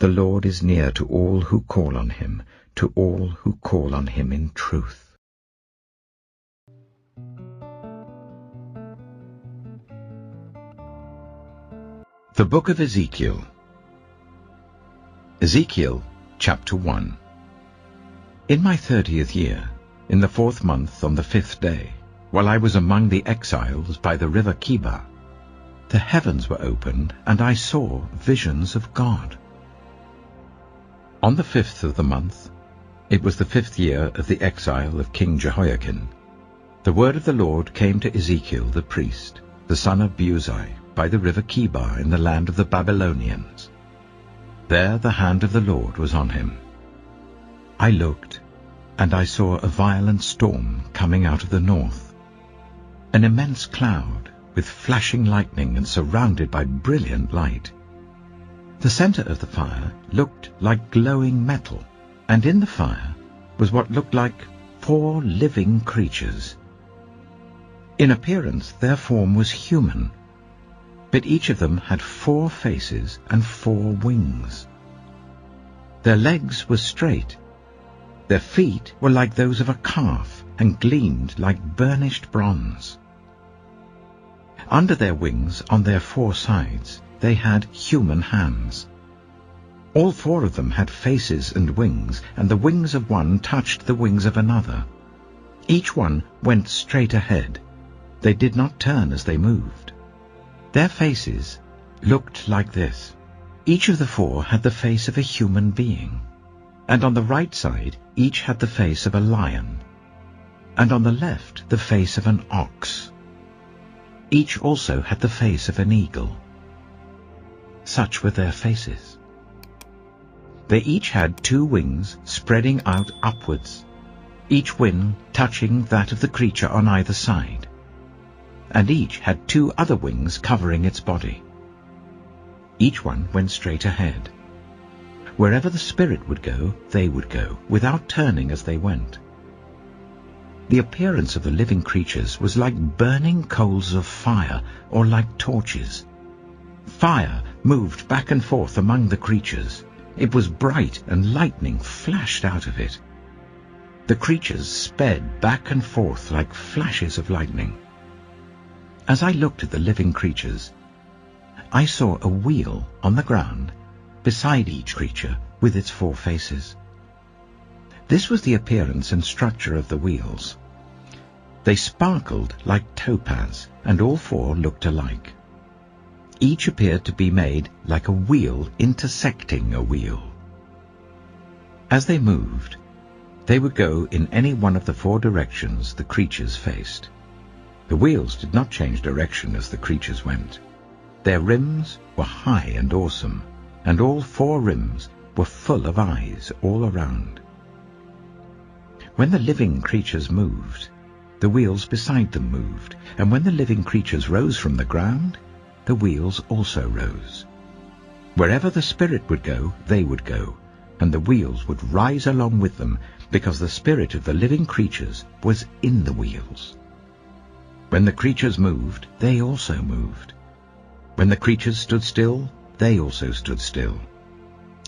The Lord is near to all who call on him, to all who call on him in truth. The Book of Ezekiel. Ezekiel Chapter 1. In my 30th year, in the 4th month on the 5th day, while I was among the exiles by the river Kiba, the heavens were opened, and I saw visions of God. On the 5th of the month, it was the 5th year of the exile of King Jehoiakim, the word of the Lord came to Ezekiel the priest, the son of Buzi, by the river Kiba in the land of the Babylonians. There the hand of the Lord was on him. I looked, and I saw a violent storm coming out of the north, an immense cloud with flashing lightning and surrounded by brilliant light. The center of the fire looked like glowing metal, and in the fire was what looked like 4 living creatures. In appearance their form was human, but each of them had 4 faces and 4 wings. Their legs were straight. Their feet were like those of a calf and gleamed like burnished bronze. Under their wings, on their 4 sides, they had human hands. All 4 of them had faces and wings, and the wings of one touched the wings of another. Each one went straight ahead. They did not turn as they moved. Their faces looked like this. Each of the 4 had the face of a human being, and on the right side each had the face of a lion, and on the left the face of an ox. Each also had the face of an eagle. Such were their faces. They each had 2 wings spreading out upwards, each wing touching that of the creature on either side, and each had 2 other wings covering its body. Each one went straight ahead. Wherever the Spirit would go, they would go, without turning as they went. The appearance of the living creatures was like burning coals of fire, or like torches. Fire moved back and forth among the creatures. It was bright, and lightning flashed out of it. The creatures sped back and forth like flashes of lightning. As I looked at the living creatures, I saw a wheel on the ground beside each creature with its 4 faces. This was the appearance and structure of the wheels. They sparkled like topaz, and all 4 looked alike. Each appeared to be made like a wheel intersecting a wheel. As they moved, they would go in any one of the 4 directions the creatures faced. The wheels did not change direction as the creatures went. Their rims were high and awesome, and all 4 rims were full of eyes all around. When the living creatures moved, the wheels beside them moved, and when the living creatures rose from the ground, the wheels also rose. Wherever the Spirit would go, they would go, and the wheels would rise along with them, because the spirit of the living creatures was in the wheels. When the creatures moved, they also moved. When the creatures stood still, they also stood still.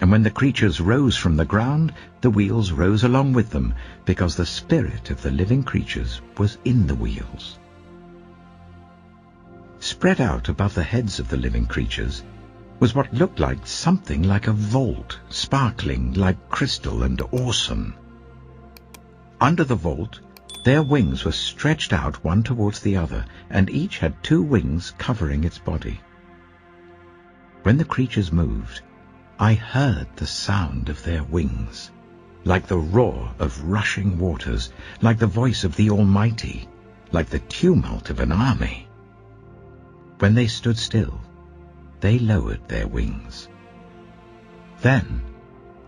And when the creatures rose from the ground, the wheels rose along with them, because the spirit of the living creatures was in the wheels. Spread out above the heads of the living creatures was what looked like something like a vault, sparkling like crystal and awesome. Under the vault, their wings were stretched out one towards the other, and each had 2 wings covering its body. When the creatures moved, I heard the sound of their wings, like the roar of rushing waters, like the voice of the Almighty, like the tumult of an army. When they stood still, they lowered their wings. Then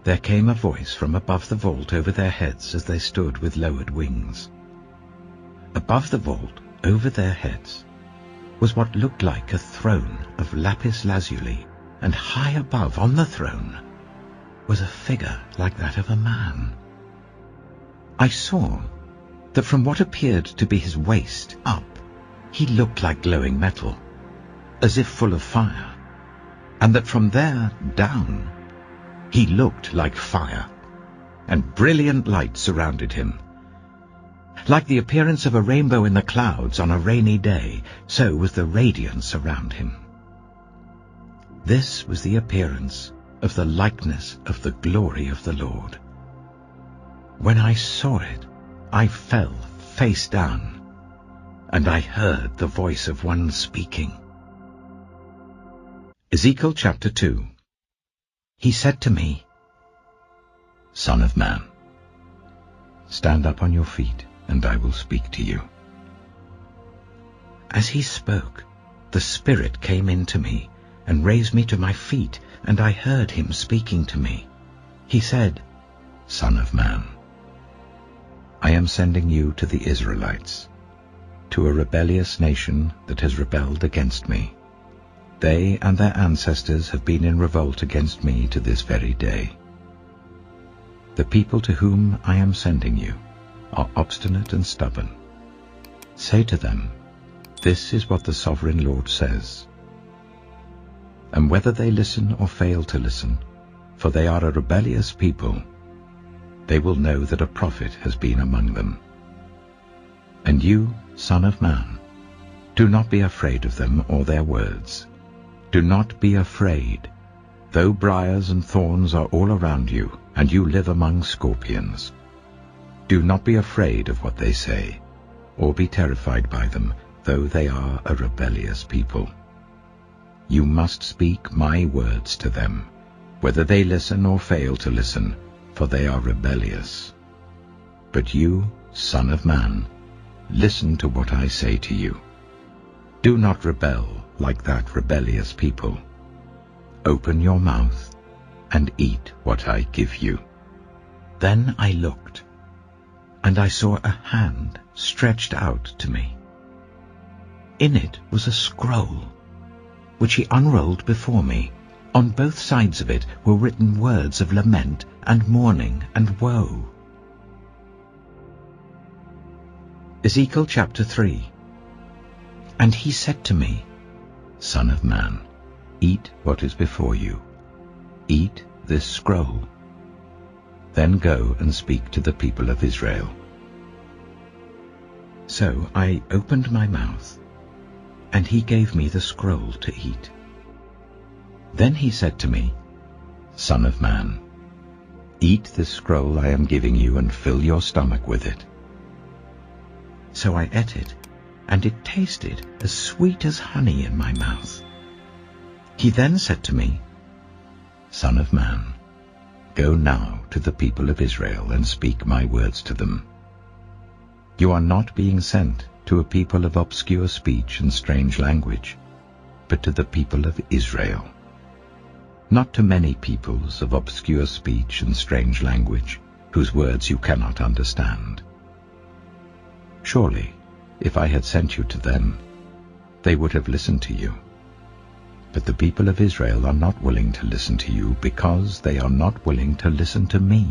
there came a voice from above the vault over their heads as they stood with lowered wings. Above the vault, over their heads, was what looked like a throne of lapis lazuli, and high above on the throne was a figure like that of a man. I saw that from what appeared to be his waist up, he looked like glowing metal, as if full of fire, and that from there down He looked like fire, and brilliant light surrounded him. Like the appearance of a rainbow in the clouds on a rainy day, so was the radiance around him. This was the appearance of the likeness of the glory of the Lord. When I saw it, I fell face down, and I heard the voice of one speaking. Ezekiel Chapter 2. He said to me, Son of man, stand up on your feet, and I will speak to you. As he spoke, the Spirit came into me and raised me to my feet, and I heard him speaking to me. He said, Son of man, I am sending you to the Israelites, to a rebellious nation that has rebelled against me. They and their ancestors have been in revolt against me to this very day. The people to whom I am sending you are obstinate and stubborn. Say to them, this is what the Sovereign Lord says. And whether they listen or fail to listen, for they are a rebellious people, they will know that a prophet has been among them. And you, Son of man, do not be afraid of them or their words. Do not be afraid, though briars and thorns are all around you, and you live among scorpions. Do not be afraid of what they say, or be terrified by them, though they are a rebellious people. You must speak my words to them, whether they listen or fail to listen, for they are rebellious. But you, Son of man, listen to what I say to you. Do not rebel like that rebellious people. Open your mouth and eat what I give you. Then I looked, and I saw a hand stretched out to me. In it was a scroll, which he unrolled before me. On both sides of it were written words of lament and mourning and woe. Ezekiel Chapter 3. And he said to me, Son of man, eat what is before you. Eat this scroll. Then go and speak to the people of Israel. So I opened my mouth, and he gave me the scroll to eat. Then he said to me, Son of man, eat this scroll I am giving you and fill your stomach with it. So I ate it, and it tasted as sweet as honey in my mouth. He then said to me, Son of man, go now to the people of Israel and speak my words to them. You are not being sent to a people of obscure speech and strange language, but to the people of Israel. Not to many peoples of obscure speech and strange language, whose words you cannot understand. Surely, if I had sent you to them, they would have listened to you. But the people of Israel are not willing to listen to you because they are not willing to listen to me,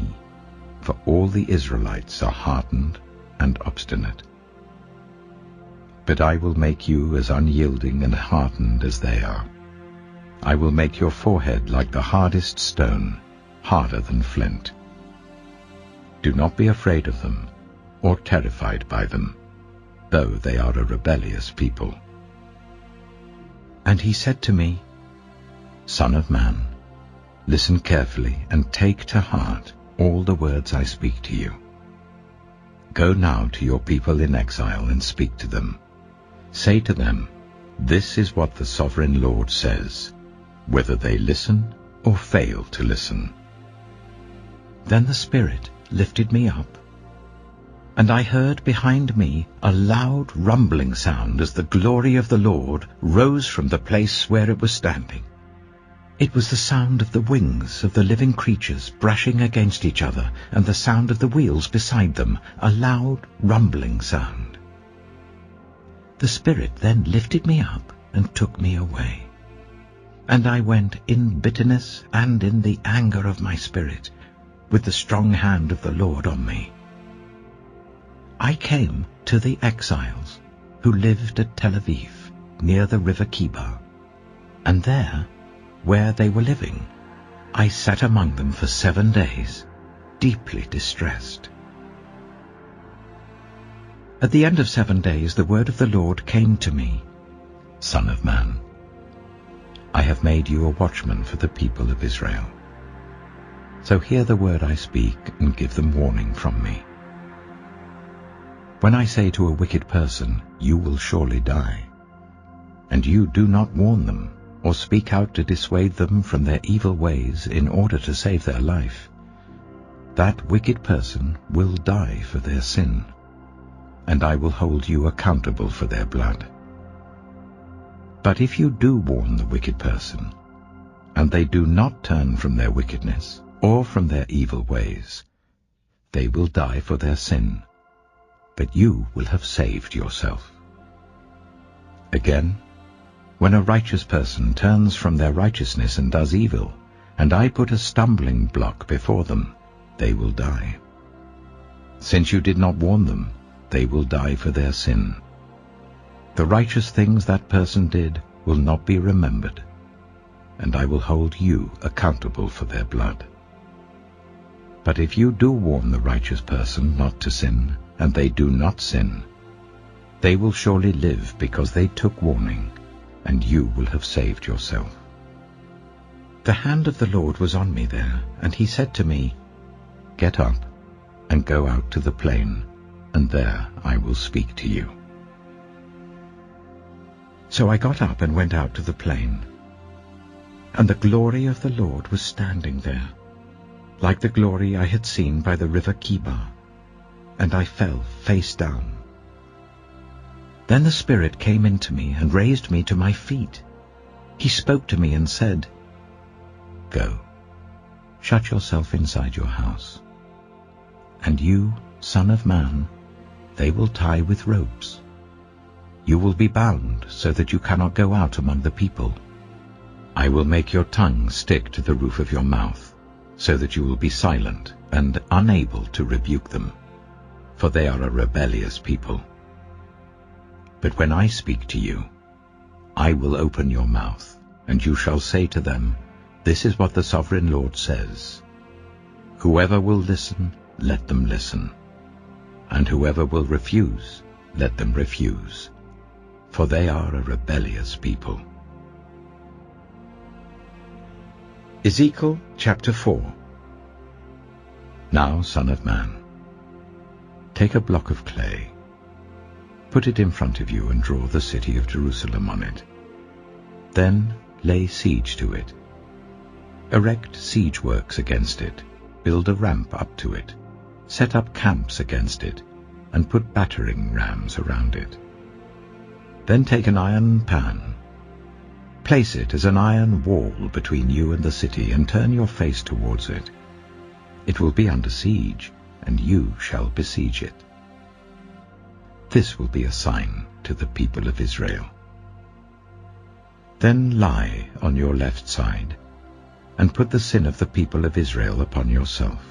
for all the Israelites are hardened and obstinate. But I will make you as unyielding and hardened as they are. I will make your forehead like the hardest stone, harder than flint. Do not be afraid of them, or terrified by them, though they are a rebellious people. And he said to me, Son of man, listen carefully and take to heart all the words I speak to you. Go now to your people in exile and speak to them. Say to them, this is what the Sovereign Lord says, whether they listen or fail to listen. Then the Spirit lifted me up, and I heard behind me a loud rumbling sound as the glory of the Lord rose from the place where it was standing. It was the sound of the wings of the living creatures brushing against each other, and the sound of the wheels beside them, a loud rumbling sound. The Spirit then lifted me up and took me away. And I went in bitterness and in the anger of my spirit, with the strong hand of the Lord on me. I came to the exiles who lived at Tel Aviv, near the river Kibar, and there, where they were living, I sat among them for 7 days, deeply distressed. At the end of 7 days the word of the Lord came to me, Son of man, I have made you a watchman for the people of Israel. So hear the word I speak and give them warning from me. When I say to a wicked person, you will surely die, and you do not warn them, or speak out to dissuade them from their evil ways in order to save their life, that wicked person will die for their sin, and I will hold you accountable for their blood. But if you do warn the wicked person, and they do not turn from their wickedness or from their evil ways, they will die for their sin, but you will have saved yourself. Again, when a righteous person turns from their righteousness and does evil, and I put a stumbling block before them, they will die. Since you did not warn them, they will die for their sin. The righteous things that person did will not be remembered, and I will hold you accountable for their blood. But if you do warn the righteous person not to sin, and they do not sin, they will surely live because they took warning, and you will have saved yourself. The hand of the Lord was on me there, and he said to me, Get up and go out to the plain, and there I will speak to you. So I got up and went out to the plain, and the glory of the Lord was standing there, like the glory I had seen by the river Kibar, and I fell face down. Then the Spirit came into me and raised me to my feet. He spoke to me and said, Go, shut yourself inside your house. And you, son of man, they will tie with ropes. You will be bound so that you cannot go out among the people. I will make your tongue stick to the roof of your mouth, so that you will be silent and unable to rebuke them, for they are a rebellious people. But when I speak to you, I will open your mouth, and you shall say to them, This is what the Sovereign Lord says. Whoever will listen, let them listen, and whoever will refuse, let them refuse, for they are a rebellious people. Ezekiel Chapter 4. Now, son of man, take a block of clay, put it in front of you and draw the city of Jerusalem on it. Then lay siege to it. Erect siege works against it, build a ramp up to it, set up camps against it, and put battering rams around it. Then take an iron pan, place it as an iron wall between you and the city, and turn your face towards it. It will be under siege, and you shall besiege it. This will be a sign to the people of Israel. Then lie on your left side, and put the sin of the people of Israel upon yourself.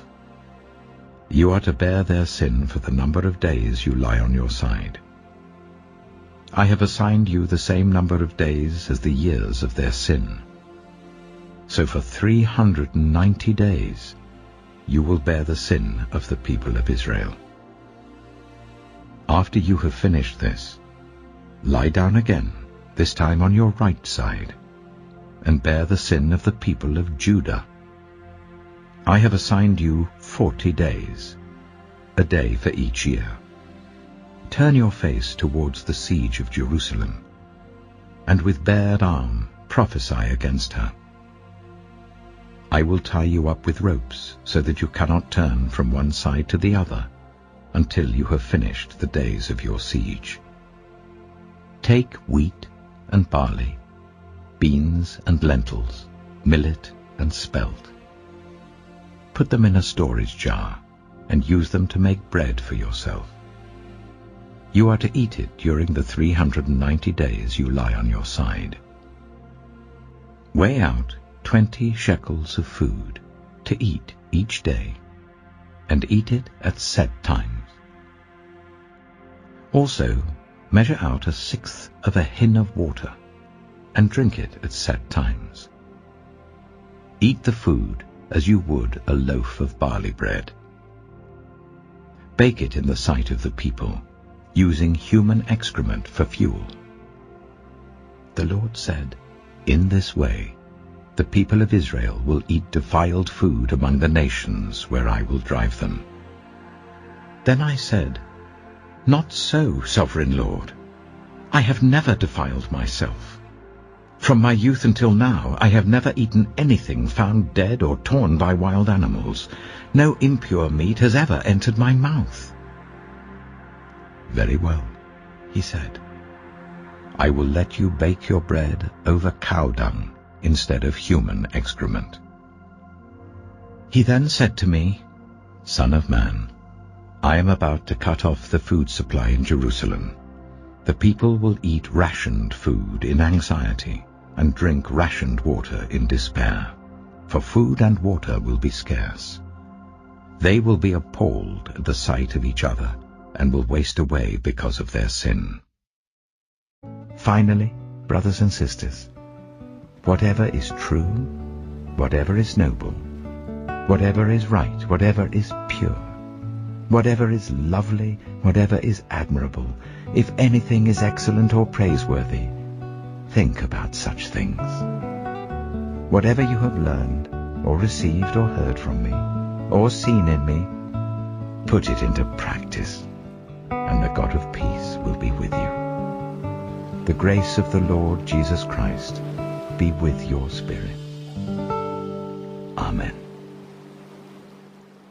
You are to bear their sin for the number of days you lie on your side. I have assigned you the same number of days as the years of their sin. So for 390 days you will bear the sin of the people of Israel. After you have finished this, lie down again, this time on your right side, and bear the sin of the people of Judah. I have assigned you 40 days, a day for each year. Turn your face towards the siege of Jerusalem, and with bared arm prophesy against her. I will tie you up with ropes, so that you cannot turn from one side to the other, until you have finished the days of your siege. Take wheat and barley, beans and lentils, millet and spelt. Put them in a storage jar, and use them to make bread for yourself. You are to eat it during the 390 days you lie on your side. Weigh out 20 shekels of food to eat each day, and eat it at set times. Also, measure out 1/6 of a hin of water, and drink it at set times. Eat the food as you would a loaf of barley bread. Bake it in the sight of the people, using human excrement for fuel. The Lord said, "In this way, the people of Israel will eat defiled food among the nations where I will drive them." Then I said, "Not so, Sovereign Lord. I have never defiled myself. From my youth until now, I have never eaten anything found dead or torn by wild animals. No impure meat has ever entered my mouth." "Very well," he said. "I will let you bake your bread over cow dung instead of human excrement." He then said to me, "Son of man, I am about to cut off the food supply in Jerusalem. The people will eat rationed food in anxiety and drink rationed water in despair, for food and water will be scarce. They will be appalled at the sight of each other and will waste away because of their sin." Finally, brothers and sisters, whatever is true, whatever is noble, whatever is right, whatever is pure, whatever is lovely, whatever is admirable, if anything is excellent or praiseworthy, think about such things. Whatever you have learned, or received or heard from me, or seen in me, put it into practice, and the God of peace will be with you. The grace of the Lord Jesus Christ be with your spirit.